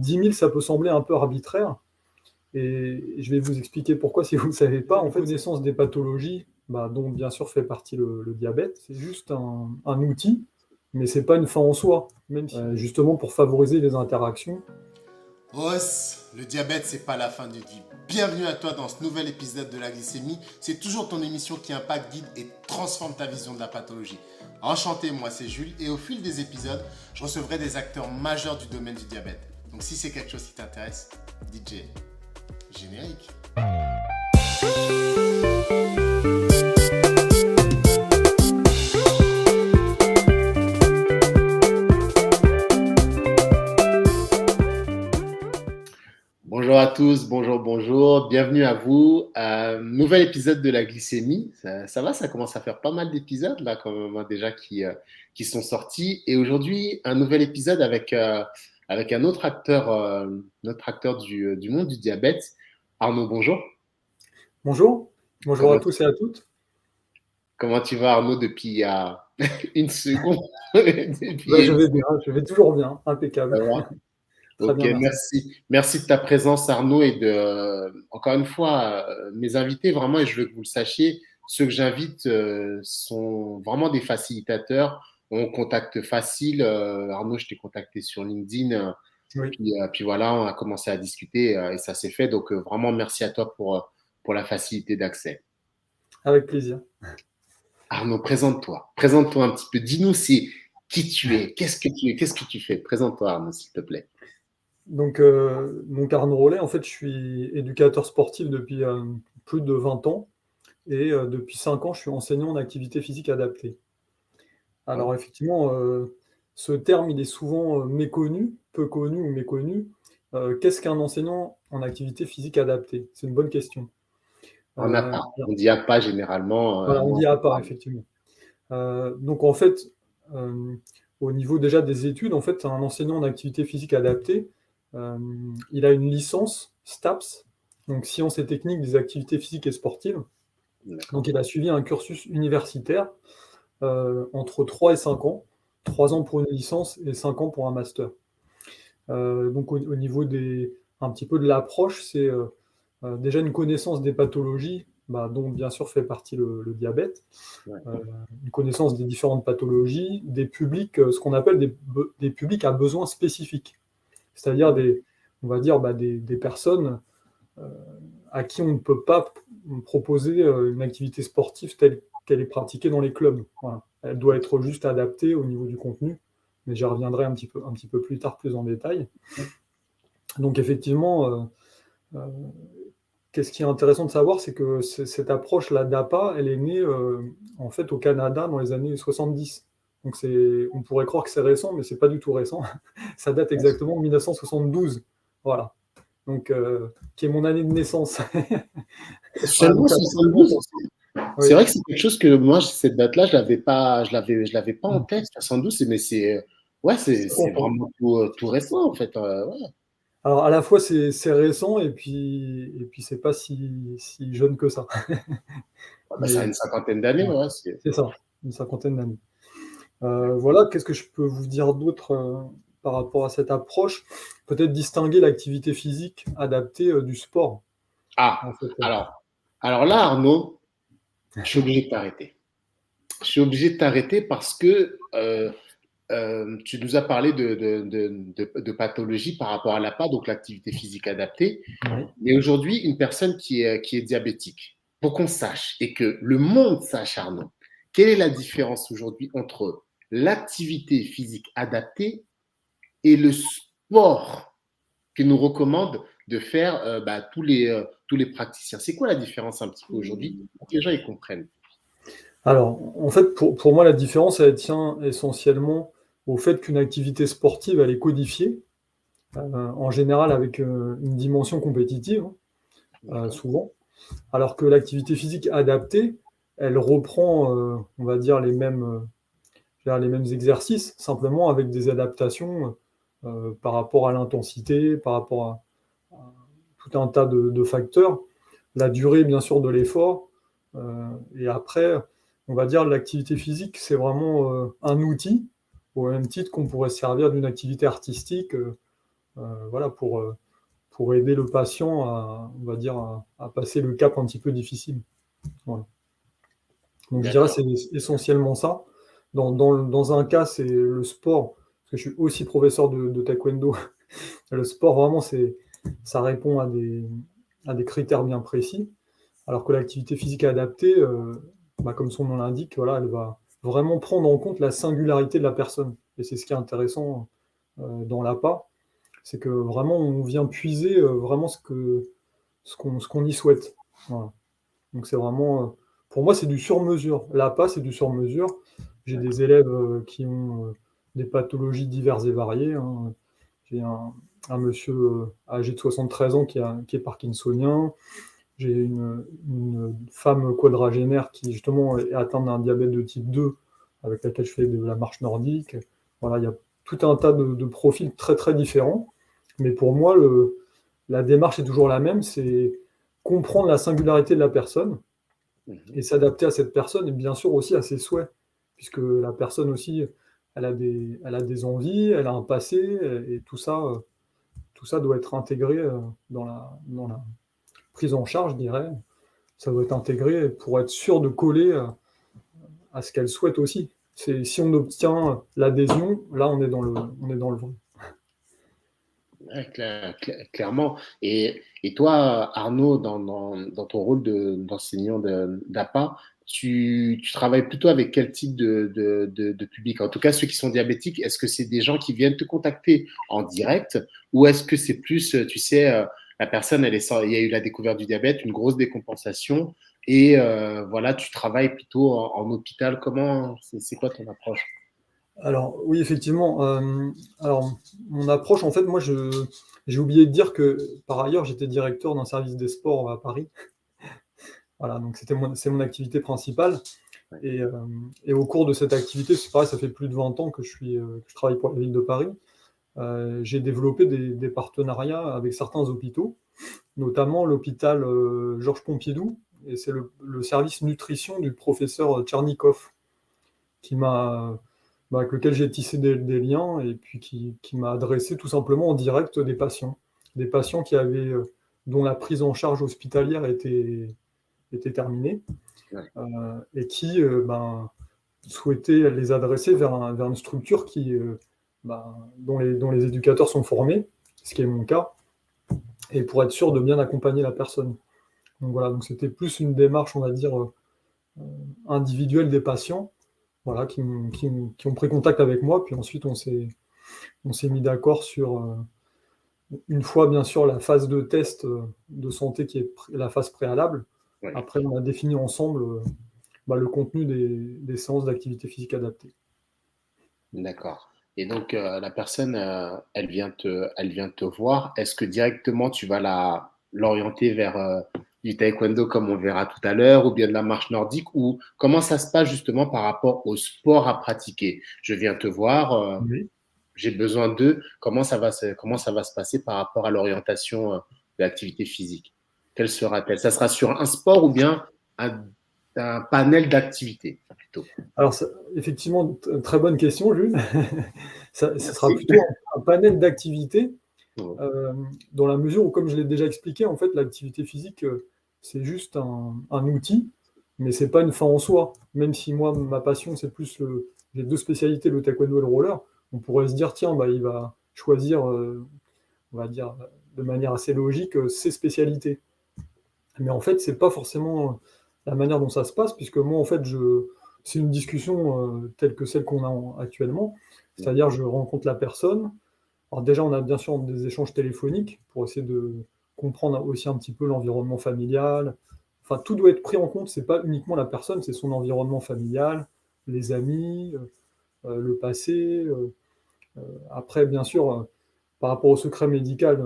10 000, ça peut sembler un peu arbitraire, et je vais vous expliquer pourquoi si vous ne le savez pas. En fait, connaissance des pathologies, dont bien sûr fait partie le diabète, c'est juste un outil, mais c'est pas une fin en soi, même si, justement pour favoriser les interactions. Os, le diabète, c'est pas la fin de vie. Bienvenue à toi dans ce nouvel épisode de la glycémie. C'est toujours ton émission qui impacte, guide et transforme ta vision de la pathologie. Enchanté, moi c'est Jules et au fil des épisodes, je recevrai des acteurs majeurs du domaine du diabète. Donc si c'est quelque chose qui t'intéresse, DJ, générique. Bonjour à tous, bonjour, bienvenue à vous. Nouvel épisode de la glycémie. Ça va, ça commence à faire pas mal d'épisodes là quand même hein, déjà qui sont sortis. Et aujourd'hui, un nouvel épisode avec un autre acteur du monde du diabète. Arnaud, bonjour. Bonjour, bonjour à Comment, tous et à toutes. comment tu vas Arnaud depuis une seconde? Depuis Je vais bien, je vais toujours bien, ça impeccable. va. Très Ok, bien, merci. merci. Merci de ta présence, Arnaud, et encore une fois, mes invités, vraiment, et je veux que vous le sachiez, ceux que j'invite sont vraiment des facilitateurs, ont contact facile. Arnaud, je t'ai contacté sur LinkedIn, Oui, puis voilà, on a commencé à discuter et ça s'est fait. Donc, vraiment, merci à toi pour la facilité d'accès. avec plaisir. Arnaud, présente-toi. Présente-toi un petit peu. Dis-nous qui tu es, qu'est-ce que tu fais. Présente-toi, Arnaud, s'il te plaît. Donc Arnaud Rollet, en fait, je suis éducateur sportif depuis plus de 20 ans et depuis 5 ans, je suis enseignant en activité physique adaptée. Alors effectivement, ce terme, il est souvent méconnu, peu connu ou méconnu. Qu'est-ce qu'un enseignant en activité physique adaptée? C'est une bonne question. On n'a Euh, pas. On dit à pas généralement. voilà, on Non, dit à part, effectivement. Donc en fait, euh, au niveau déjà des études, en fait, un enseignant en activité physique adaptée, euh, il a une licence STAPS, donc sciences et techniques des activités physiques et sportives. d'accord. Donc il a suivi un cursus universitaire entre 3 et 5 ans, 3 ans pour une licence et 5 ans pour un master. Donc au niveau un petit peu de l'approche, c'est déjà une connaissance des pathologies, dont bien sûr fait partie le diabète, Ouais. euh, une connaissance des différentes pathologies, des publics, ce qu'on appelle des publics à besoins spécifiques, c'est-à-dire on va dire des personnes euh, à qui on ne peut pas proposer une activité sportive telle qu'elle est pratiquée dans les clubs. Voilà. Elle doit être juste adaptée au niveau du contenu, mais j'y reviendrai un petit peu plus tard, plus en détail. Donc effectivement, euh, qu'est-ce qui est intéressant de savoir, c'est que cette approche, la DAPA, elle est née en fait au Canada dans les années 70. Donc on pourrait croire que c'est récent, mais c'est pas du tout récent. Ça date exactement de 1972. Voilà. Donc, qui est mon année de naissance. Voilà, Seulement donc ça fait très 72. longtemps. C'est Oui. vrai que c'est quelque chose que moi, cette date-là, je l'avais pas en tête. 72, mais ouais, Ça c'est compte, hein. vraiment tout récent en fait. Ouais. Alors, à la fois, c'est récent, et puis c'est pas si jeune que ça. Ouais, bah, ça a Mais une cinquantaine d'années, ouais, ouais. c'est ça, une cinquantaine d'années. Voilà, qu'est-ce que je peux vous dire d'autre par rapport à cette approche? Peut-être distinguer l'activité physique adaptée du sport, Ah, en fait. alors là, Arnaud, je suis obligé de t'arrêter. Je suis obligé de t'arrêter parce que tu nous as parlé de pathologie par rapport à l'APA, donc l'activité physique adaptée. Oui. Mais aujourd'hui, une personne qui est diabétique, pour qu'on sache et que le monde sache, Arnaud, quelle est la différence aujourd'hui entre l'activité physique adaptée et le sport que nous recommande de faire tous les praticiens? C'est quoi la différence un petit peu aujourd'hui pour que les gens y comprennent? Alors, en fait, pour moi, la différence, elle tient essentiellement au fait qu'une activité sportive, elle est codifiée, en général avec une dimension compétitive, D'accord. souvent, alors que l'activité physique adaptée, elle reprend, on va dire, les mêmes exercices, simplement avec des adaptations par rapport à l'intensité, par rapport à tout un tas de facteurs, la durée, bien sûr, de l'effort, et après, on va dire l'activité physique, c'est vraiment un outil, au même titre qu'on pourrait se servir d'une activité artistique voilà, pour aider le patient on va dire, à passer le cap un petit peu difficile. Voilà. Donc je dirais que c'est essentiellement ça. Dans un cas, c'est le sport, parce que je suis aussi professeur de taekwondo. Le sport, vraiment, ça répond à des critères bien précis, alors que l'activité physique adaptée, comme son nom l'indique, voilà, elle va vraiment prendre en compte la singularité de la personne. Et c'est ce qui est intéressant dans l'APA, c'est que vraiment on vient puiser vraiment ce qu'on y souhaite. Voilà. Donc c'est vraiment, pour moi, c'est du sur-mesure. L'APA, c'est du sur-mesure. J'ai des élèves qui ont des pathologies diverses et variées, hein. J'ai un monsieur âgé de 73 ans qui est parkinsonien. J'ai une femme quadragénaire qui justement est atteinte d'un diabète de type 2, avec laquelle je fais de la marche nordique. Voilà, il y a tout un tas de profils très très différents. Mais pour moi, la démarche est toujours la même, c'est comprendre la singularité de la personne et s'adapter à cette personne et bien sûr aussi à ses souhaits, puisque la personne aussi, elle a des envies, elle a un passé, et tout ça doit être intégré dans la prise en charge, je dirais. Ça doit être intégré pour être sûr de coller à ce qu'elle souhaite aussi. Si on obtient l'adhésion, là on est dans le vrai. Ouais, clairement. Et toi, Arnaud, dans ton rôle d'enseignant d'APA, tu travailles plutôt avec quel type de public? En tout cas, ceux qui sont diabétiques, est-ce que c'est des gens qui viennent te contacter en direct ou est-ce que c'est plus, tu sais, la personne, il y a eu la découverte du diabète, une grosse décompensation et voilà, tu travailles plutôt en hôpital. C'est quoi ton approche? Alors oui, effectivement. Alors mon approche, en fait, j'ai oublié de dire que par ailleurs j'étais directeur d'un service des sports à Paris. Voilà, donc c'est mon activité principale. Et, euh, et au cours de cette activité, c'est pareil, ça fait plus de 20 ans que je travaille pour la ville de Paris. J'ai développé des partenariats avec certains hôpitaux, notamment l'hôpital Georges Pompidou, et c'est le service nutrition du professeur Tchernikov, avec lequel j'ai tissé des liens et puis qui m'a adressé tout simplement en direct des patients dont la prise en charge hospitalière était terminée Ouais. et qui souhaitaient les adresser vers une structure dont les éducateurs sont formés, ce qui est mon cas, et pour être sûr de bien accompagner la personne. Donc voilà, donc c'était plus une démarche, on va dire, individuelle des patients, voilà, qui ont pris contact avec moi, puis ensuite on s'est mis d'accord sur, une fois bien sûr la phase de test de santé qui est la phase préalable. Ouais. Après, on a défini ensemble le contenu des séances d'activité physique adaptée. D'accord. Et donc, la personne, elle vient te voir. Est-ce que directement tu vas l'orienter vers du taekwondo comme on verra tout à l'heure, ou bien de la marche nordique, ou comment ça se passe justement par rapport au sport à pratiquer? Je viens te voir, Oui. j'ai besoin d'eux. Comment ça va se passer par rapport à l'orientation de l'activité physique? Quelle sera-t-elle? Ça sera sur un sport ou bien un, un panel d'activités plutôt? Alors, effectivement, très bonne question, Jules. Ce sera Merci. plutôt un panel d'activités, dans la mesure où, comme je l'ai déjà expliqué, en fait, l'activité physique, c'est juste un outil, mais c'est pas une fin en soi. Même si moi, ma passion, c'est plus les deux spécialités, le taekwondo et le roller, on pourrait se dire, tiens, il va choisir, on va dire, de manière assez logique, ses spécialités. Mais en fait, c'est pas forcément la manière dont ça se passe, puisque moi, en fait, c'est une discussion telle que celle qu'on a actuellement. C'est-à-dire, je rencontre la personne. Alors déjà, on a bien sûr des échanges téléphoniques pour essayer de comprendre aussi un petit peu l'environnement familial. Enfin, tout doit être pris en compte. C'est pas uniquement la personne, c'est son environnement familial, les amis, le passé. Après, bien sûr, par rapport au secret médical,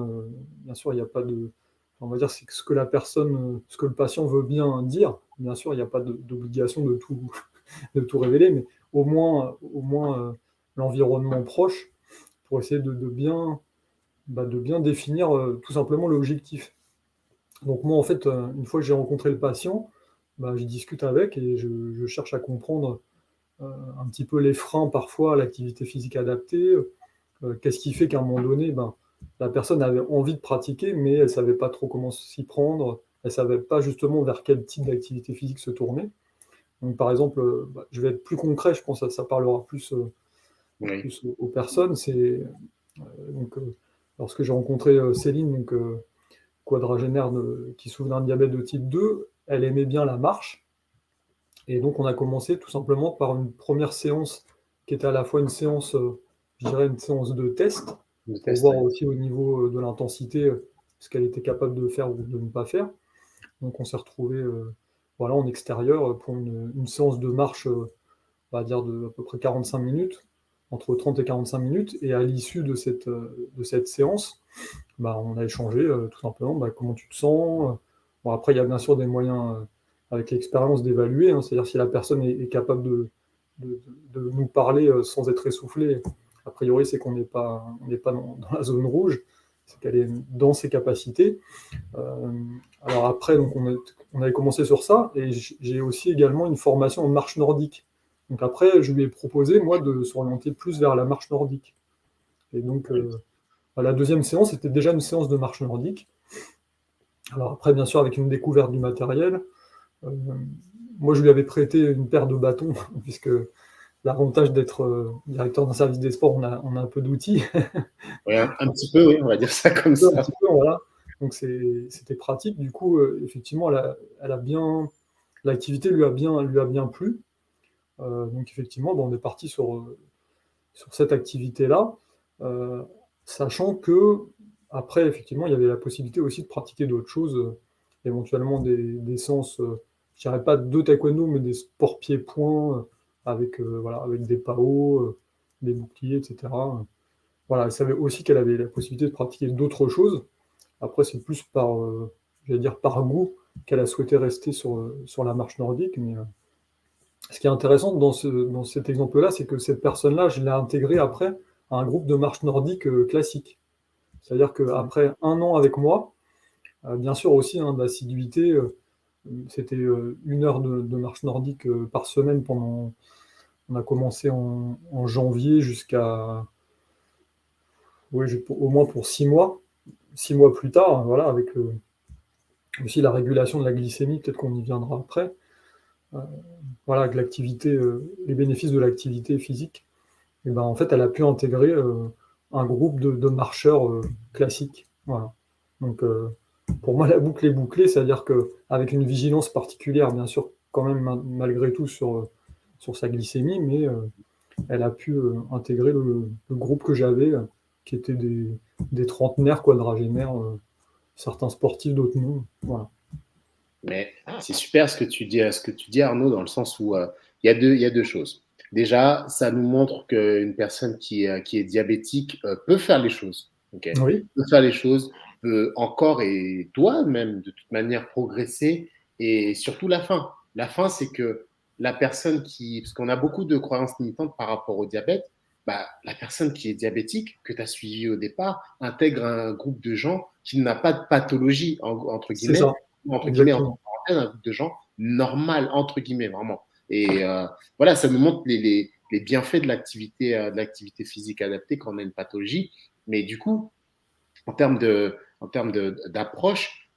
bien sûr, il n'y a pas de. On va dire c'est ce que la personne, ce que le patient veut bien dire. Bien sûr, il n'y a pas d'obligation de tout révéler, mais au moins l'environnement proche pour essayer de bien définir tout simplement l'objectif. Donc moi, en fait, une fois que j'ai rencontré le patient, je discute avec et je cherche à comprendre un petit peu les freins parfois à l'activité physique adaptée. Qu'est-ce qui fait qu'à un moment donné, la personne avait envie de pratiquer, mais elle ne savait pas trop comment s'y prendre, elle ne savait pas justement vers quel type d'activité physique se tourner. Donc, par exemple, je vais être plus concret, je pense que ça parlera Oui, plus aux personnes. Donc, lorsque j'ai rencontré Céline, donc, quadragénaire qui souffre d'un diabète de type 2, elle aimait bien la marche. Et donc, on a commencé tout simplement par une première séance qui était à la fois une séance, je dirais, une séance de test, le pour test, voir oui. aussi au niveau de l'intensité ce qu'elle était capable de faire ou de ne pas faire. Donc, on s'est retrouvés voilà, en extérieur pour une séance de marche, on va dire, de à peu près 45 minutes, entre 30 et 45 minutes. Et à l'issue de cette séance, on a échangé tout simplement comment tu te sens. Bon, après, il y a bien sûr des moyens avec l'expérience d'évaluer, hein, c'est-à-dire si la personne est capable de, de nous parler sans être essoufflée, a priori, c'est qu'on n'est pas dans la zone rouge, c'est qu'elle est dans ses capacités. Euh, alors après, donc on avait commencé sur ça, et j'ai aussi également une formation en marche nordique. Donc après, je lui ai proposé, moi, de s'orienter plus vers la marche nordique. Et donc, la deuxième séance était déjà une séance de marche nordique. Alors après, bien sûr, avec une découverte du matériel. Euh, Moi, je lui avais prêté une paire de bâtons, puisque l'avantage d'être directeur d'un service des sports, on a un peu d'outils. Oui, un petit peu, oui, on va dire ça comme Un ça. petit peu, voilà. Donc c'était pratique. Du coup, effectivement, l'activité lui a bien plu. Donc effectivement, on est parti sur cette activité-là, euh, sachant que après, effectivement, il y avait la possibilité aussi de pratiquer d'autres choses, éventuellement des séances, je dirais pas de taekwondo, mais des sports pieds-points avec, voilà, avec des PAO, des boucliers, etc. Voilà, elle savait aussi qu'elle avait la possibilité de pratiquer d'autres choses. Après, c'est plus j'allais dire par goût qu'elle a souhaité rester sur la marche nordique. Mais ce qui est intéressant dans cet exemple-là, c'est que cette personne-là, je l'ai intégrée après à un groupe de marche nordique classique. C'est-à-dire qu'après un an avec moi, bien sûr aussi hein, d'assiduité, c'était 1 heure de marche nordique par semaine on a commencé en janvier jusqu'à, oui, au moins pour 6 mois. 6 mois plus tard, hein, voilà, avec aussi la régulation de la glycémie, peut-être qu'on y viendra après. Euh, voilà, avec les bénéfices de l'activité physique. Et en fait, elle a pu intégrer un groupe de marcheurs classiques. Voilà. Donc, pour moi, la boucle est bouclée, c'est-à-dire qu'avec une vigilance particulière, bien sûr, quand même, malgré tout, sur sa glycémie, mais elle a pu intégrer le groupe que j'avais, qui était des trentenaires, quadragénaires, certains sportifs, d'autres non. Voilà. Mais c'est super ce que tu dis, Arnaud, dans le sens où il y a deux choses. Déjà, ça nous montre qu'une personne qui est diabétique peut faire les choses. Okay, Oui, peut faire les choses, peut encore et doit même de toute manière progresser. Et surtout la fin. La fin, c'est que la personne qui. Parce qu'on a beaucoup de croyances limitantes par rapport au diabète. Bah, la personne qui est diabétique, que tu as suivi au départ, intègre un groupe de gens qui n'a pas de pathologie, c'est ça, entre guillemets, entre exactement. parenthèses, un groupe de gens normal, entre guillemets, vraiment. Et voilà, ça nous montre les bienfaits de l'activité physique adaptée quand on a une pathologie. Mais du coup, en termes d'approche,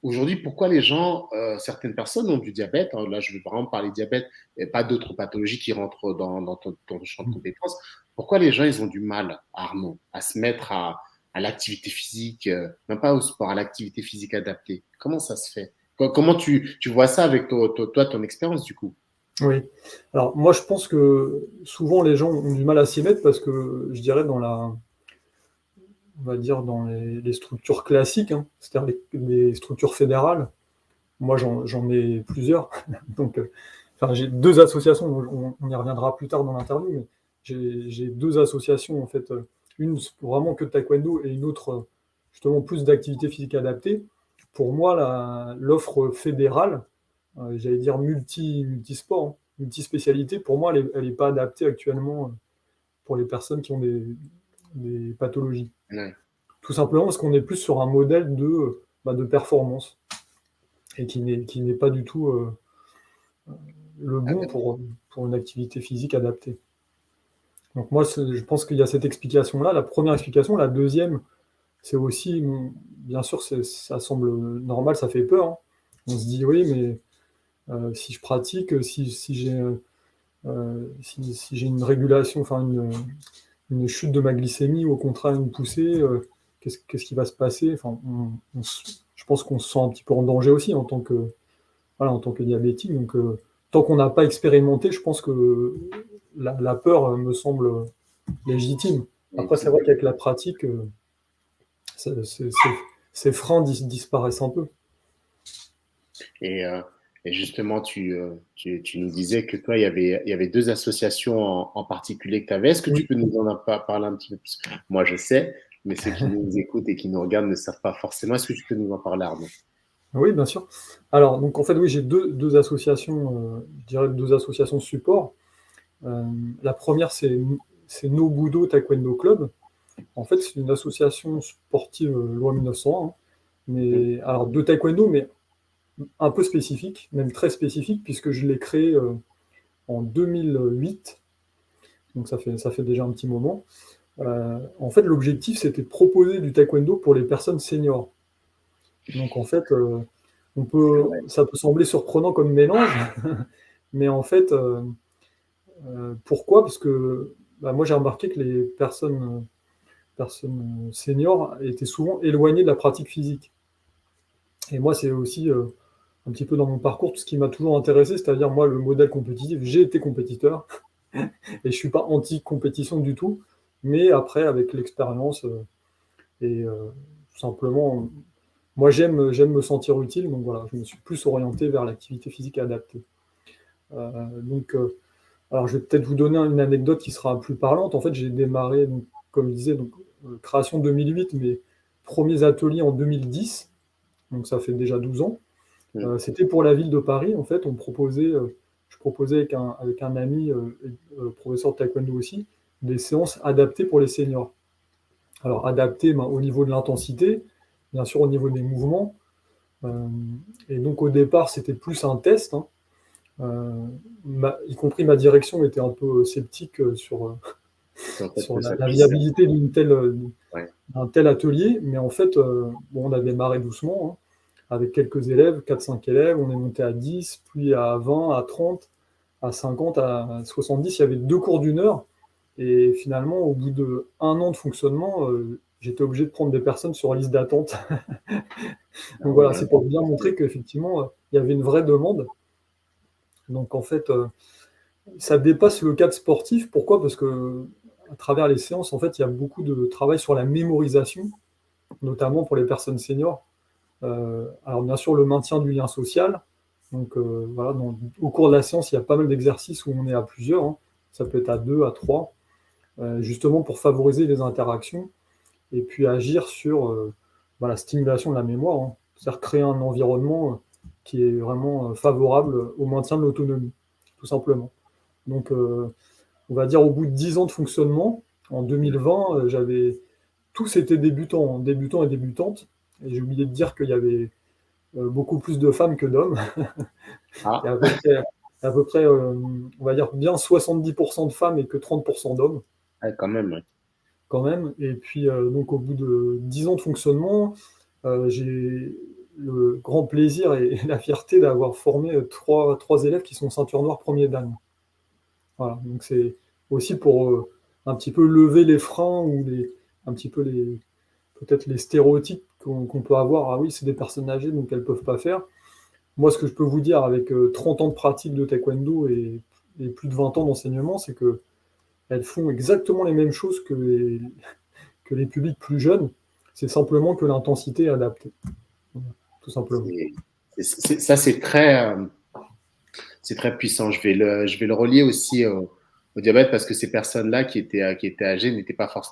aujourd'hui, pourquoi les gens, certaines personnes ont du diabète, hein, là je veux vraiment parler diabète et pas d'autres pathologies qui rentrent dans ton champ de compétences, pourquoi les gens ils ont du mal, Arnaud, à se mettre à l'activité physique, même pas au sport, à l'activité physique adaptée? Comment ça se fait? Comment tu vois ça avec toi, ton expérience du coup? Oui. Alors, moi, je pense que souvent les gens ont du mal à s'y mettre parce que, je dirais, on va dire, dans les structures classiques, hein, c'est-à-dire les structures fédérales, moi, j'en ai plusieurs. Donc, enfin, j'ai deux associations, on y reviendra plus tard dans l'interview, mais j'ai deux associations, en fait, une vraiment que de taekwondo et une autre, justement, plus d'activité physique adaptée. Pour moi, l'offre fédérale, j'allais dire multisport, hein, multispécialité, pour moi, elle est pas adaptée actuellement pour les personnes qui ont des pathologies. Ouais. Tout simplement parce qu'on est plus sur un modèle de performance et qui n'est pas du tout le bon pour une activité physique adaptée. Donc moi, je pense qu'il y a cette explication-là. La première explication, la deuxième, c'est aussi, bien sûr, ça semble normal, ça fait peur, hein. On se dit, oui, mais si je pratique, si j'ai une régulation, enfin une chute de ma glycémie ou au contraire une poussée, qu'est-ce qui va se passer? Enfin, je pense qu'on se sent un petit peu en danger aussi voilà, en tant que diabétique. Donc, tant qu'on n'a pas expérimenté, je pense que la peur me semble légitime. Et Après, c'est vrai qu'avec la pratique, c'est- c'est- c'est- ces freins disparaissent un peu. Et, euh, et justement, tu nous disais que toi, il y avait deux associations en particulier que tu avais. Est-ce que tu Oui, peux nous en parler un petit peu plus? Moi, je sais, mais ceux qui nous écoutent et qui nous regardent ne savent pas forcément. Est-ce que tu peux nous en parler, Arnaud? oui, bien sûr. Alors, donc en fait, oui, j'ai deux associations, je dirais deux associations support. Euh, la première, c'est No Budo Taekwondo Club. En fait, c'est une association sportive loi 1901, hein, Mhm. mais alors de taekwondo, mais un peu spécifique, même très spécifique, puisque je l'ai créée en 2008, donc ça fait déjà un petit moment. En fait, l'objectif, c'était de proposer du taekwondo pour les personnes seniors. Donc en fait, ça peut sembler surprenant comme mélange, mais en fait, pourquoi? Parce que bah, moi j'ai remarqué que les personnes seniors étaient souvent éloignées de la pratique physique. Et moi, c'est aussi un petit peu dans mon parcours tout ce qui m'a toujours intéressé, c'est-à-dire moi, le modèle compétitif. J'ai été compétiteur et je ne suis pas anti-compétition du tout, mais après, avec l'expérience et tout simplement, moi, j'aime me sentir utile, donc voilà, je me suis plus orienté vers l'activité physique adaptée. Donc, alors, je vais peut-être vous donner une anecdote qui sera plus parlante. En fait, j'ai démarré, donc, comme je disais, donc, création 2008, mes premiers ateliers en 2010, donc ça fait déjà 12 ans. Mhm. C'était pour la ville de Paris, en fait, je proposais avec un ami, professeur de taekwondo aussi, des séances adaptées pour les seniors. Alors adaptées ben, au niveau de l'intensité, bien sûr au niveau des mouvements, euh, et donc au départ c'était plus un test, hein. Euh, y compris ma direction était un peu sceptique En fait, sur que ça la puisse. viabilité Ouais. d'un tel atelier, mais en fait, bon, on a démarré doucement, hein, avec quelques élèves, 4-5 élèves, on est monté à 10, puis à 20, à 30, à 50, à 70, il y avait 2 cours d'1 heure, et finalement, au bout d'1 an de fonctionnement, j'étais obligé de prendre des personnes sur liste d'attente. Ah Donc oui, voilà, hein. c'est pour bien montrer qu'effectivement, il y avait une vraie demande. Donc en fait, ça dépasse le cadre sportif. Pourquoi? Parce que à travers les séances, en fait, il y a beaucoup de travail sur la mémorisation, notamment pour les personnes seniors. Alors bien sûr, le maintien du lien social. Donc voilà, au cours de la séance, il y a pas mal d'exercices où on est à plusieurs, hein. Ça peut être à deux, à trois, justement pour favoriser les interactions et puis agir sur bah, la stimulation de la mémoire, hein. C'est-à-dire créer un environnement qui est vraiment favorable au maintien de l'autonomie, tout simplement. Donc on va dire au bout de 10 ans de fonctionnement, en 2020, tous étaient débutants, hein, débutants et débutantes. Et j'ai oublié de dire qu'il y avait beaucoup plus de femmes que d'hommes. Il y a Ah, à peu près on va dire bien 70% de femmes et que 30% d'hommes, ouais, quand même. Ouais. quand même. Et puis, donc, au bout de 10 ans de fonctionnement, j'ai le grand plaisir et la fierté d'avoir formé trois élèves qui sont ceinture noire premier dan. Voilà, donc c'est aussi pour un petit peu lever les freins ou un petit peu peut-être les stéréotypes qu'on peut avoir. Ah oui, c'est des personnes âgées, donc elles ne peuvent pas faire. Moi, ce que je peux vous dire avec 30 ans de pratique de taekwondo et plus de 20 ans d'enseignement, c'est que elles font exactement les mêmes choses que les publics plus jeunes. C'est simplement que l'intensité est adaptée. Voilà, tout simplement. C'est- Ça, c'est très puissant. Je vais le relier aussi au diabète parce que ces personnes-là qui étaient âgées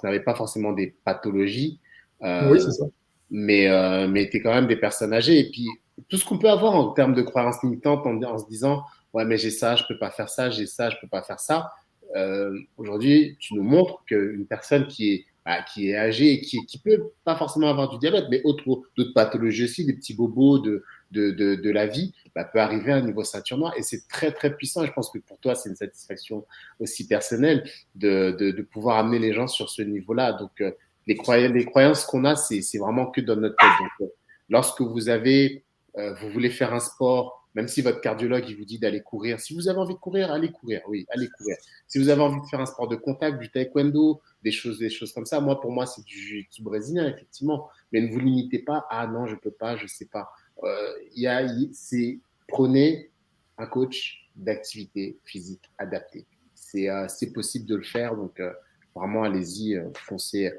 n'avaient pas forcément des pathologies, Oui, euh, c'est ça. mais étaient quand même des personnes âgées. Et puis, tout ce qu'on peut avoir en termes de croyances limitantes en se disant, ouais, mais j'ai ça, je peux pas faire ça, j'ai ça, je peux pas faire ça. Aujourd'hui, tu nous montres qu'une personne qui est âgée et qui peut pas forcément avoir du diabète, mais d'autres pathologies aussi, des petits bobos de la vie, bah, peut arriver à un niveau ceinture noire. Et c'est très, très puissant. Et je pense que pour toi, c'est une satisfaction aussi personnelle de pouvoir amener les gens sur ce niveau-là. Donc, les croyances qu'on a, c'est vraiment que dans notre tête. Donc, lorsque vous voulez faire un sport, même si votre cardiologue il vous dit d'aller courir, si vous avez envie de courir, allez courir, oui, allez courir. Si vous avez envie de faire un sport de contact, du taekwondo, des choses comme ça, moi, pour moi, c'est du jiu-jitsu brésilien, effectivement. Mais ne vous limitez pas à non, je peux pas, je sais pas. Prenez un coach d'activité physique adapté. C'est possible de le faire, donc vraiment, allez-y, foncez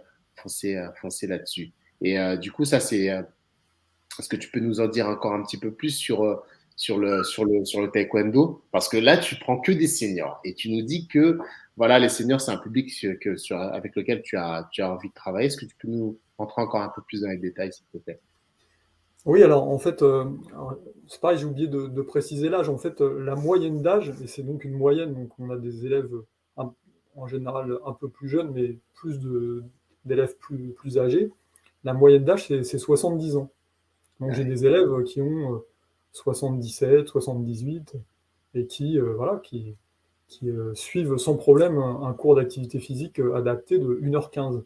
là-dessus. Et du coup, ça, est-ce que tu peux nous en dire encore un petit peu plus sur le taekwondo? Parce que là, tu prends que des seniors et tu nous dis que voilà, les seniors, c'est un public avec lequel tu as envie de travailler. Est-ce que tu peux nous rentrer encore un peu plus dans les détails, s'il te plaît? Oui, alors en fait, alors, c'est pareil, j'ai oublié de préciser l'âge. En fait, la moyenne d'âge, et c'est donc une moyenne, donc on a des élèves un- en général un peu plus jeunes, mais d'élèves plus âgés. La moyenne d'âge, c'est 70 ans. Donc j'ai des élèves qui ont 77, 78 et voilà, qui suivent sans problème un cours d'activité physique adapté de 1h15.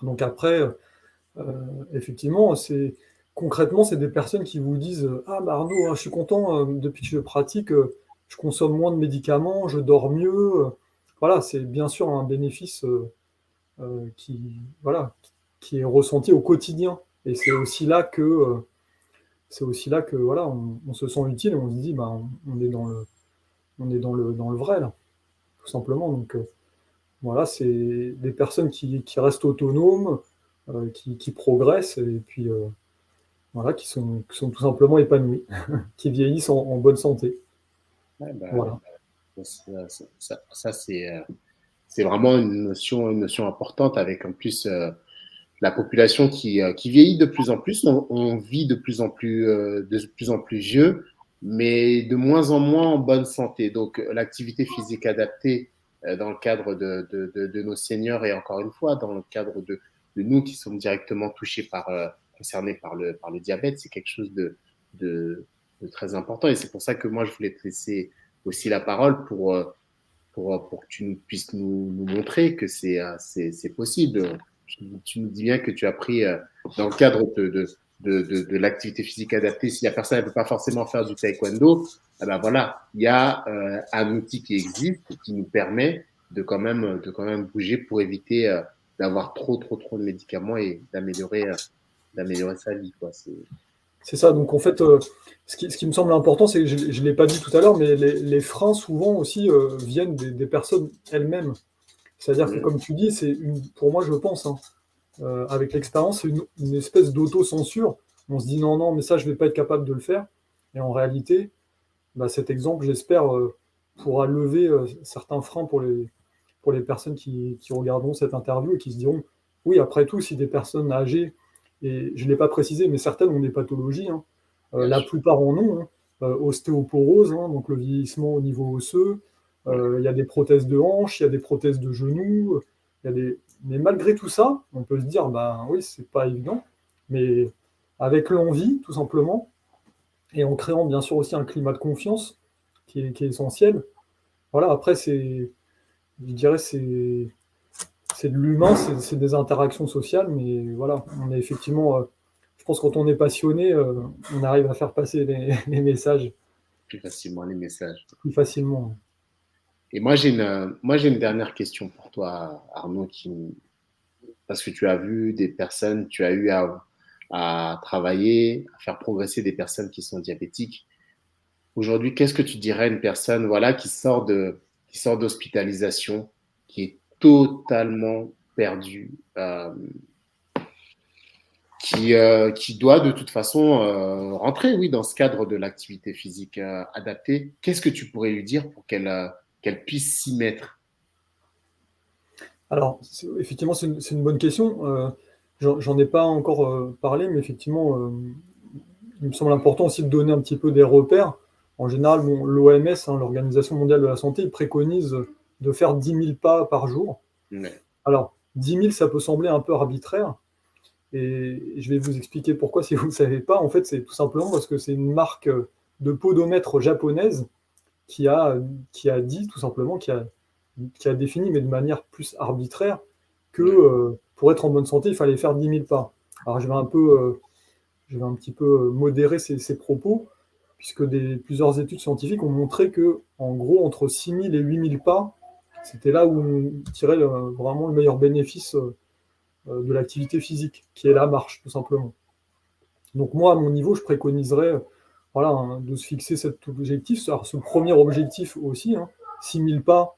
Donc après, effectivement, concrètement, c'est des personnes qui vous disent ah, bah Arnaud, hein, je suis content, depuis que je pratique, je consomme moins de médicaments, je dors mieux. Voilà, c'est bien sûr un bénéfice voilà, qui est ressenti au quotidien. Et c'est aussi là que voilà, on se sent utile et on se dit bah, on est dans le vrai, là, tout simplement. Donc voilà, c'est des personnes qui restent autonomes, qui progressent et puis voilà, qui sont tout simplement épanouis, qui vieillissent en bonne santé. Ouais, bah, Voilà. ça, c'est vraiment une notion importante avec en plus la population qui vieillit de plus en plus. On vit de plus en plus vieux, mais de moins en moins en bonne santé. Donc, l'activité physique adaptée dans le cadre de nos seniors et encore une fois, dans le cadre de nous qui sommes directement touchés concernés par le diabète, c'est quelque chose de, de très important. Et c'est pour ça que moi, je voulais te laisser aussi la parole pour que tu puisses nous montrer que c'est possible. Tu nous dis bien que tu as pris dans le cadre de l'activité physique adaptée, si la personne ne peut pas forcément faire du taekwondo, eh ben voilà, il y a un outil qui existe qui nous permet de quand même bouger pour éviter d'avoir trop de médicaments et d'améliorer sa vie. Quoi. C'est ça. Donc en fait, ce qui me semble important, c'est que je ne l'ai pas dit tout à l'heure, mais les freins souvent aussi viennent des personnes elles-mêmes. C'est-à-dire que comme tu dis, pour moi, je pense, hein, avec l'expérience, c'est une espèce d'auto-censure. On se dit non, non, mais ça, je ne vais pas être capable de le faire. Et en réalité, bah, cet exemple, j'espère, pourra lever certains freins pour les personnes qui regarderont cette interview et qui se diront, oui, après tout, si des personnes âgées, et je ne l'ai pas précisé, mais certaines ont des pathologies, hein, Bien la sûr. plupart en ont, hein, ostéoporose, hein, donc le vieillissement au niveau osseux, Ouais. il y a des prothèses de hanches, il y a des prothèses de genoux, mais malgré tout ça, on peut se dire, ben oui, c'est pas évident, mais avec l'envie, tout simplement, et en créant bien sûr aussi un climat de confiance qui est essentiel. Voilà, après, je dirais, c'est de l'humain, c'est des interactions sociales, mais voilà, on est effectivement, je pense que quand on est passionné, on arrive à faire passer les messages Plus facilement les messages. plus facilement. Et moi, j'ai une dernière question pour toi, Arnaud, parce que tu as vu des personnes, tu as eu à travailler, à faire progresser des personnes qui sont diabétiques. Aujourd'hui, qu'est-ce que tu dirais à une personne, voilà, qui sort d'hospitalisation, qui est totalement perdue, qui doit de toute façon rentrer, oui, dans ce cadre de l'activité physique adaptée. Qu'est-ce que tu pourrais lui dire pour qu'elle puisse s'y mettre? Alors, effectivement, c'est une bonne question. J'en ai pas encore parlé, mais effectivement, il me semble important aussi de donner un petit peu des repères. En général, bon, l'OMS, hein, l'Organisation mondiale de la santé, préconise de faire 10 000 pas par jour. Ouais, Alors, 10 000, ça peut sembler un peu arbitraire, et je vais vous expliquer pourquoi si vous ne le savez pas. En fait, c'est tout simplement parce que c'est une marque de podomètre japonaise qui a, qui a dit tout simplement, qui a défini, mais de manière plus arbitraire, que ouais, pour être en bonne santé, il fallait faire 10 000 pas. Alors je vais un petit peu modérer ces propos, puisque plusieurs études scientifiques ont montré que, en gros, entre 6 000 et 8 000 pas, c'était là où on tirait vraiment le meilleur bénéfice de l'activité physique, qui est la marche, tout simplement. Donc moi, à mon niveau, je préconiserais voilà, de se fixer cet objectif. Alors, ce premier objectif aussi, 6 000 pas,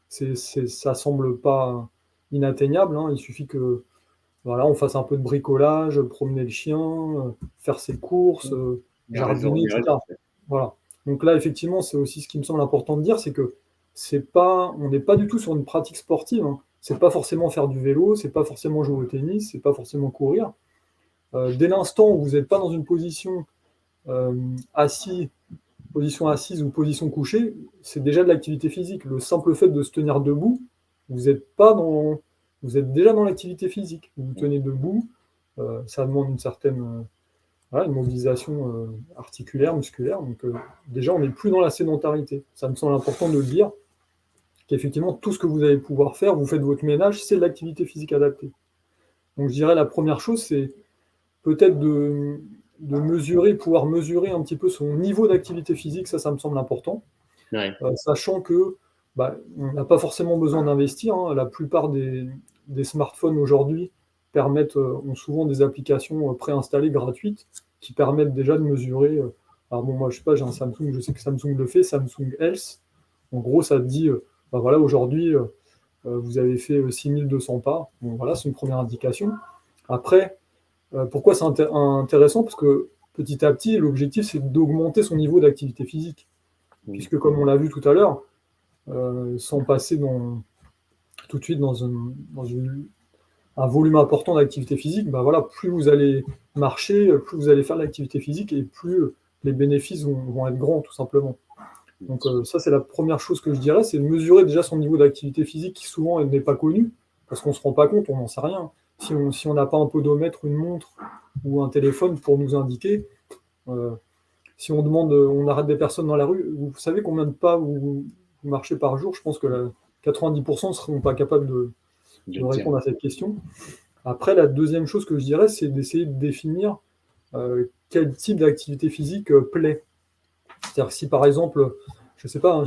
ça semble pas inatteignable. Il suffit que voilà, on fasse un peu de bricolage, promener le chien, faire ses courses, Il y a raison, jardiner, il y a raison. etc. Voilà. Donc là, effectivement, c'est aussi ce qui me semble important de dire, c'est que on n'est pas du tout sur une pratique sportive. C'est pas forcément faire du vélo, c'est pas forcément jouer au tennis, c'est pas forcément courir. Dès l'instant où vous n'êtes pas dans une position euh, assise, position assise ou position couchée, c'est déjà de l'activité physique. Le simple fait de se tenir debout, vous êtes pas dans, vous êtes déjà dans l'activité physique. Vous vous tenez debout, ça demande une certaine voilà, une mobilisation articulaire, musculaire. Donc déjà, on n'est plus dans la sédentarité. Ça me semble important de le dire, qu'effectivement, tout ce que vous allez pouvoir faire, vous faites votre ménage, c'est de l'activité physique adaptée. Donc je dirais la première chose, c'est peut-être de mesurer, pouvoir mesurer un petit peu son niveau d'activité physique, ça me semble important, Ouais. sachant que on n'a pas forcément besoin d'investir. La plupart des smartphones aujourd'hui ont souvent des applications préinstallées gratuites qui permettent déjà de mesurer. Alors bon, moi je sais pas, j'ai un Samsung, je sais que Samsung le fait, Samsung Health. En gros, ça te dit, voilà, aujourd'hui, vous avez fait 6200 pas. Bon, voilà, c'est une première indication. Après, pourquoi c'est intéressant? Parce que petit à petit, l'objectif, c'est d'augmenter son niveau d'activité physique. Puisque, comme on l'a vu tout à l'heure, sans passer tout de suite un volume important d'activité physique, voilà, plus vous allez marcher, plus vous allez faire de l'activité physique et plus les bénéfices vont être grands, tout simplement. Donc ça, c'est la première chose que je dirais, c'est de mesurer déjà son niveau d'activité physique qui souvent n'est pas connu, parce qu'on ne se rend pas compte, on n'en sait rien. Si on n'a pas un podomètre, une montre ou un téléphone pour nous indiquer, euh, si on demande, on arrête des personnes dans la rue, vous savez combien de pas vous marchez par jour? Je pense que 90% ne seront pas capables de répondre à cette question. Après, la deuxième chose que je dirais, c'est d'essayer de définir quel type d'activité physique plaît. C'est-à-dire que si par exemple, je ne sais pas,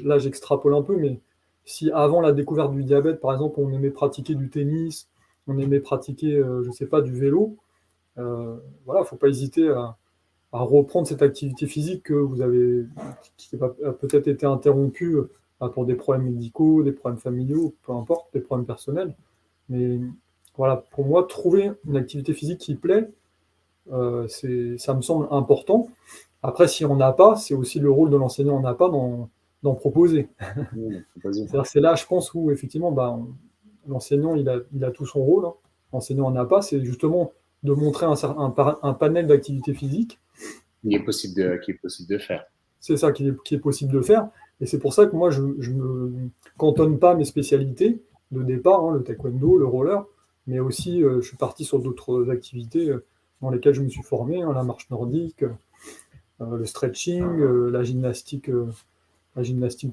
là j'extrapole un peu, mais si avant la découverte du diabète, par exemple, on aimait pratiquer du tennis, on aimait pratiquer, je ne sais pas, du vélo, voilà, il ne faut pas hésiter à reprendre cette activité physique qui a peut-être été interrompue pour des problèmes médicaux, des problèmes familiaux, peu importe, des problèmes personnels. Mais voilà, pour moi, trouver une activité physique qui plaît, ça me semble important. Après, si on n'a pas, c'est aussi le rôle de l'enseignant en n'a pas d'en proposer. C'est là, je pense, où effectivement, l'enseignant, il a tout son rôle. L'enseignant en n'a pas, c'est justement de montrer un panel d'activités physiques. Qui est possible de faire. C'est ça qui est possible de faire. Et c'est pour ça que moi, je ne me cantonne pas mes spécialités de départ, le taekwondo, le roller, mais aussi je suis parti sur d'autres activités dans lesquelles je me suis formé, la marche nordique, le stretching, la gymnastique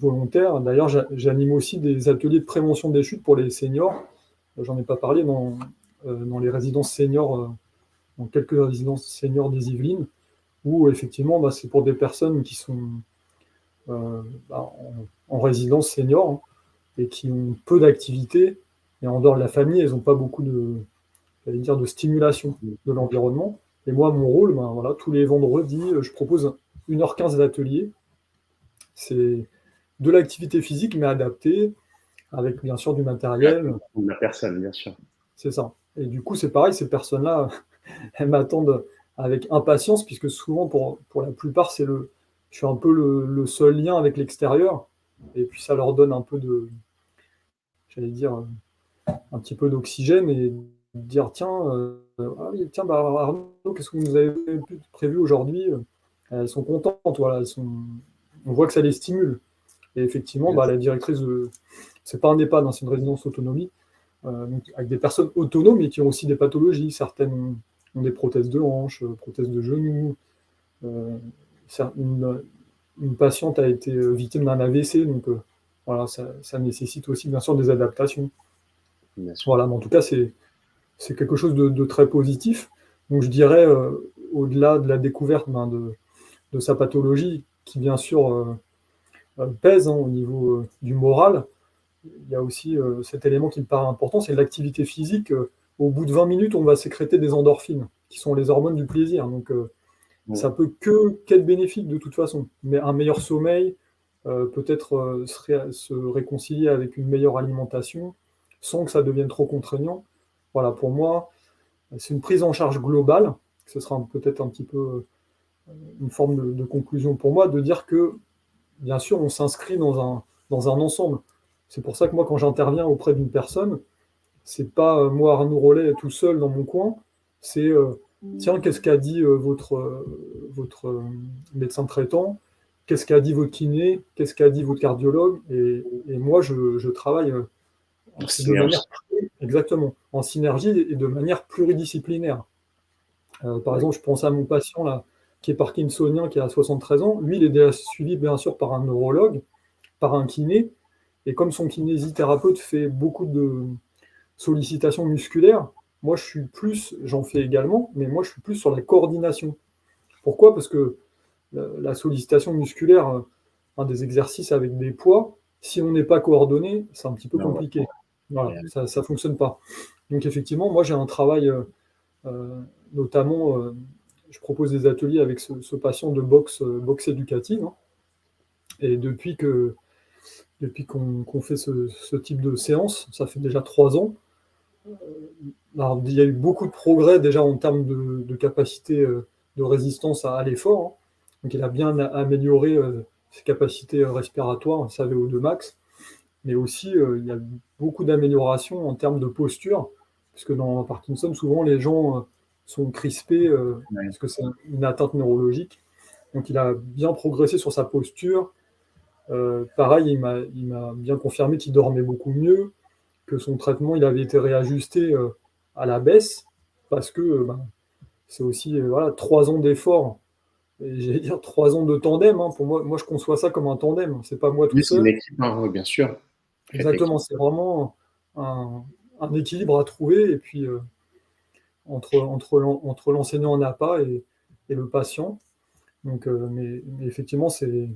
volontaire. D'ailleurs, j'anime aussi des ateliers de prévention des chutes pour les seniors. J'en ai pas parlé dans les résidences seniors, dans quelques résidences seniors des Yvelines, où effectivement, c'est pour des personnes qui sont en résidence senior et qui ont peu d'activités. Et en dehors de la famille, elles n'ont pas beaucoup de stimulation de l'environnement. Et moi, mon rôle, voilà, tous les vendredis, je propose 1h15 d'atelier. C'est de l'activité physique, mais adaptée, avec bien sûr du matériel. La personne, bien sûr. C'est ça. Et du coup, c'est pareil, ces personnes-là, elles m'attendent avec impatience, puisque souvent, pour la plupart, je suis un peu le seul lien avec l'extérieur. Et puis, ça leur donne un peu j'allais dire, un petit peu d'oxygène et dire, tiens, Arnaud, qu'est-ce que vous nous avez prévu aujourd'hui? Elles sont contentes, voilà, on voit que ça les stimule. Et effectivement, la directrice, c'est pas un EHPAD, c'est une résidence autonomie, donc avec des personnes autonomes et qui ont aussi des pathologies. Certaines ont des prothèses de hanche, prothèses de genoux. Une patiente a été victime d'un AVC, donc voilà, ça nécessite aussi bien sûr des adaptations. Voilà, mais en tout cas, c'est c'est quelque chose de très positif. Donc je dirais, au-delà de la découverte de sa pathologie, qui bien sûr pèse au niveau du moral, il y a aussi cet élément qui me paraît important, c'est l'activité physique. Au bout de 20 minutes, on va sécréter des endorphines, qui sont les hormones du plaisir. Donc ça peut qu'être bénéfique de toute façon. Mais un meilleur sommeil, peut-être se réconcilier avec une meilleure alimentation, sans que ça devienne trop contraignant. Voilà, pour moi, c'est une prise en charge globale. Ce sera peut-être un petit peu une forme de conclusion pour moi, de dire que, bien sûr, on s'inscrit dans un ensemble. C'est pour ça que moi, quand j'interviens auprès d'une personne, c'est pas moi, Arnaud Rollet, tout seul dans mon coin, c'est tiens, qu'est-ce qu'a dit votre médecin traitant, qu'est-ce qu'a dit votre kiné, qu'est-ce qu'a dit votre cardiologue, et moi, je travaille de manière exactement en synergie et de manière pluridisciplinaire. Par exemple, je pense à mon patient là, qui est parkinsonien, qui a 73 ans. Lui, il est déjà suivi bien sûr par un neurologue, par un kiné, et comme son kinésithérapeute fait beaucoup de sollicitations musculaires, moi je suis plus, j'en fais également, mais moi je suis plus sur la coordination. Pourquoi? Parce que la sollicitation musculaire, un des exercices avec des poids, si on n'est pas coordonné, c'est un petit peu compliqué. Voilà, ça ne fonctionne pas. Donc effectivement, moi j'ai un travail, notamment, je propose des ateliers avec ce patient de boxe éducative. Hein. Et depuis qu'on fait ce type de séance, ça fait déjà 3 ans. Alors, il y a eu beaucoup de progrès déjà en termes de capacité de résistance à l'effort. Hein. Donc il a bien amélioré ses capacités respiratoires, sa VO2 max, mais aussi il y a beaucoup d'améliorations en termes de posture, puisque dans Parkinson, souvent les gens sont crispés parce que c'est une atteinte neurologique. Donc il a bien progressé sur sa posture. Pareil, il m'a bien confirmé qu'il dormait beaucoup mieux, que son traitement il avait été réajusté à la baisse, parce que c'est aussi voilà, 3 ans d'efforts, et j'allais dire 3 ans de tandem. Hein. Pour moi, je conçois ça comme un tandem, c'est pas moi tout Oui, c'est une seul. équipe, hein, oui, bien sûr. Exactement, c'est vraiment un équilibre à trouver, et puis entre l'enseignant en APA et le patient. Donc, mais effectivement, c'est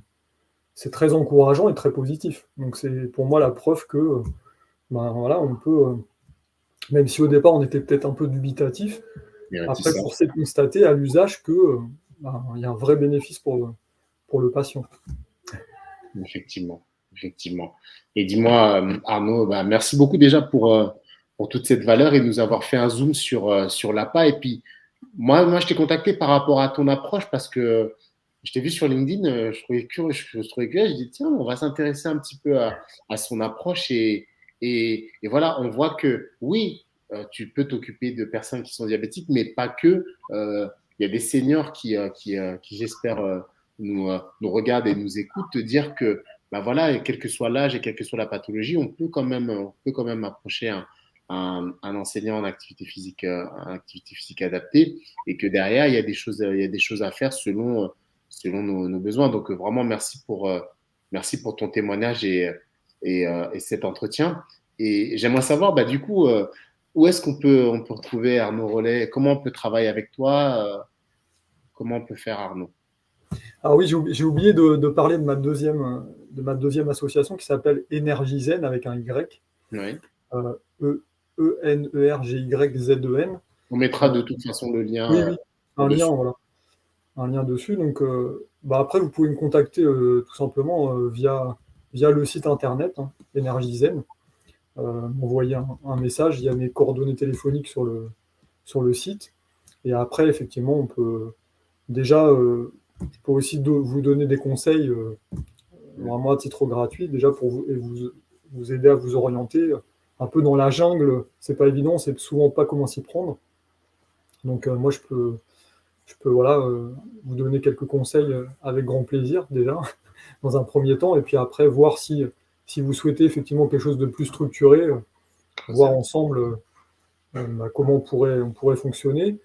très encourageant et très positif. Donc c'est pour moi la preuve que voilà, on peut, même si au départ on était peut-être un peu dubitatif, après force est de constater à l'usage que il y a un vrai bénéfice pour le patient. Effectivement, effectivement. Et dis-moi, Arnaud, merci beaucoup déjà pour toute cette valeur et nous avoir fait un zoom sur l'APA. Et puis, moi, je t'ai contacté par rapport à ton approche parce que je t'ai vu sur LinkedIn, je trouvais curieux, je dis tiens, on va s'intéresser un petit peu à son approche et voilà, on voit que oui, tu peux t'occuper de personnes qui sont diabétiques, mais pas que. Il y a des seniors qui j'espère, nous regardent et nous écoutent, te dire que voilà, et quel que soit l'âge et quelle que soit la pathologie, on peut quand même approcher un enseignant en activité physique adaptée, et que derrière il y a des choses à faire selon nos besoins. Donc vraiment merci pour ton témoignage et cet entretien. Et j'aimerais savoir du coup où est-ce on peut retrouver Arnaud Rollet, comment on peut travailler avec toi, comment on peut faire, Arnaud. Alors oui, j'ai oublié de parler de ma deuxième association qui s'appelle Énergizen avec un Y. Oui. Energyzen. On mettra de toute façon le lien. Oui, un lien, voilà. Un lien dessus. Donc, après, vous pouvez me contacter tout simplement via le site internet, hein, Énergizen. M'envoyer un message. Il y a mes coordonnées téléphoniques sur le site. Et après, effectivement, on peut déjà, je peux aussi vous donner des conseils, vraiment à titre gratuit, déjà pour vous aider à vous orienter un peu dans la jungle. C'est pas évident, c'est souvent pas comment s'y prendre. Donc, moi, je peux voilà, vous donner quelques conseils avec grand plaisir, déjà, dans un premier temps, et puis après, voir si vous souhaitez effectivement quelque chose de plus structuré, voir ensemble comment on pourrait fonctionner,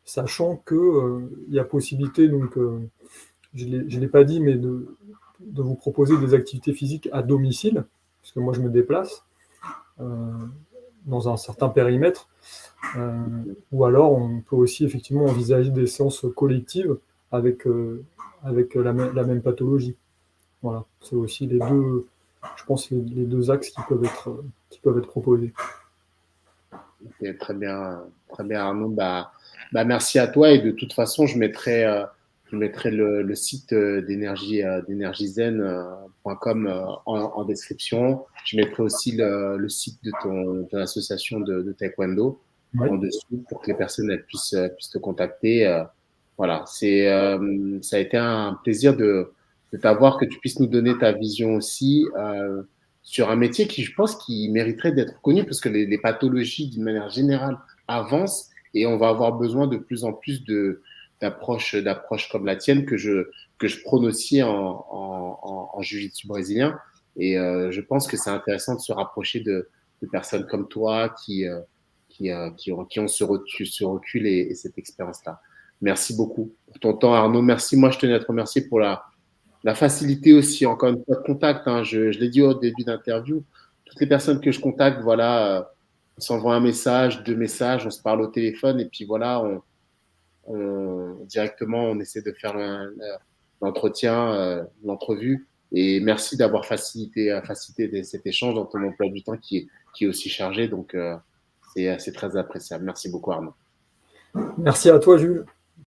sachant qu'il y a possibilité, donc, je ne l'ai pas dit, mais de vous proposer des activités physiques à domicile, parce que moi je me déplace dans un certain périmètre. Ou alors, on peut aussi effectivement envisager des séances collectives avec, avec la même pathologie. Voilà, c'est aussi les deux, je pense, les deux axes qui peuvent être proposés. Ok, très bien Arnaud. Merci à toi et de toute façon, je mettrai le site d'énergiezen.com en description. Je mettrai aussi le site de ton association de taekwondo Ouais. en dessous pour que les personnes puissent te contacter. Voilà, ça a été un plaisir de t'avoir, que tu puisses nous donner ta vision aussi. Sur un métier qui, je pense, qui mériterait d'être connu parce que les pathologies, d'une manière générale, avancent et on va avoir besoin de plus en plus d'approches comme la tienne que je prône aussi en jiu-jitsu brésilien. Et je pense que c'est intéressant de se rapprocher de personnes comme toi qui ont ce recul et cette expérience-là. Merci beaucoup pour ton temps, Arnaud. Merci. Moi, je tenais à te remercier pour la facilité aussi, encore une fois, de contact. Hein. Je l'ai dit au début d'interview, toutes les personnes que je contacte, voilà, on s'envoie un message, deux messages, on se parle au téléphone et puis voilà, directement, on essaie de faire l'entretien, l'entrevue. Et merci d'avoir facilité cet échange dans ton emploi du temps qui est aussi chargé. Donc, c'est très appréciable. Merci beaucoup, Arnaud. Merci à toi, Jules.